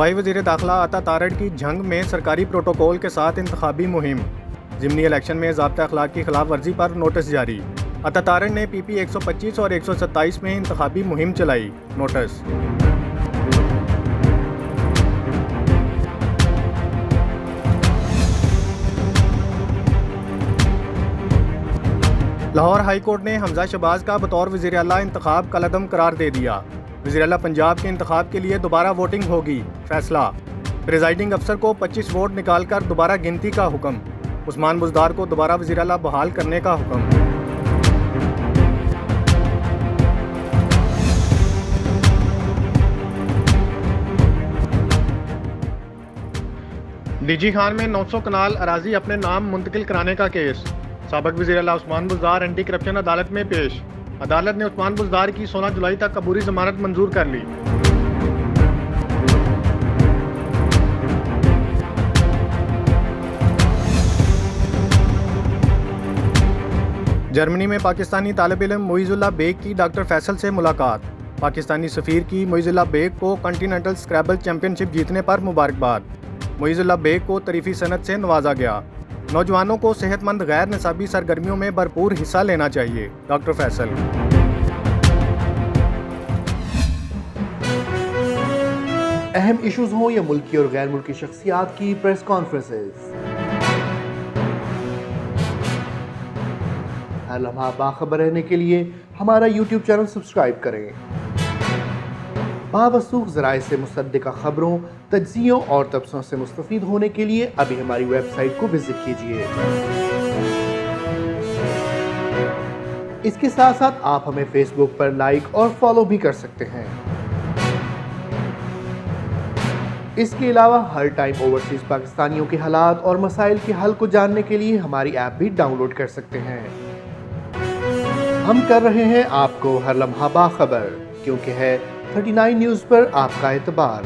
सूबाई वज़ीर दाखिला अता तारड़ की झंग में सरकारी प्रोटोकॉल के साथ इंतखाबी मुहिम। ज़िमनी इलेक्शन में ज़ाब्ता अखलाक की खिलाफ वर्जी पर नोटिस जारी। अता तारड़ ने PP 125 और 127 में इंतखाबी मुहिम चलाई। नोटिस। लाहौर हाई कोर्ट ने हमजा शहबाज का बतौर वज़ीर आला इंतखाब कलअदम करार दे दिया। वज़ीर आला पंजाब के इंतखाब के लिए दोबारा वोटिंग होगी। फैसला। प्रिजाइडिंग अफसर को 25 वोट निकालकर दोबारा गिनती का हुक्म। उस्मान बुज़दार को दोबारा वज़ीर आला बहाल करने का हुक्म। DG खान में 900 कनाल अराजी अपने नाम मुंतकिल कराने का केस। साबिक वज़ीर आला उस्मान बुज़दार एंटी करप्शन अदालत में पेश। अदालत ने उस्मान बुज़दार की 16 जुलाई तक अबूरी जमानत मंजूर कर ली। जर्मनी में पाकिस्तानी तालिब इल्म मोइज़ुल्लाह बेग की डॉक्टर फैसल से मुलाकात। पाकिस्तानी सफ़ीर की मोइज़ुल्लाह बेग को कॉन्टिनेंटल स्क्रैबल चैंपियनशिप जीतने पर मुबारकबाद। मोइज़ुल्लाह बेग को तरीफ़ी सनद से नवाजा गया। नौजवानों को सेहतमंद गैर निसाबी सरगर्मियों में भरपूर हिस्सा लेना चाहिए। डॉक्टर फैसल। अहम इश्यूज हों या मुल्की और गैर मुल्की शख्सियात की प्रेस कॉन्फ्रेंसेस, हर लम्हा बाखबर रहने के लिए हमारा YouTube चैनल सब्सक्राइब करें। बावसूख ज़राए से मुसद्दिक़ा खबरों, तज्ज़ियों और तबसरों से मुस्तफ़ीद होने के लिए अभी हमारी वेबसाइट को विजिट कीजिए। इसके साथ साथ आप हमें फेसबुक पर लाइक और फॉलो भी कर सकते हैं। इसके अलावा हर टाइम ओवरसीज़ पाकिस्तानियों के हालात और मसाइल के हल को जानने के लिए हमारी ऐप भी डाउनलोड कर सकते हैं। हम कर रहे हैं आपको हर लम्हा बाखबर, क्योंकि है 39 न्यूज़ पर आपका एतबार।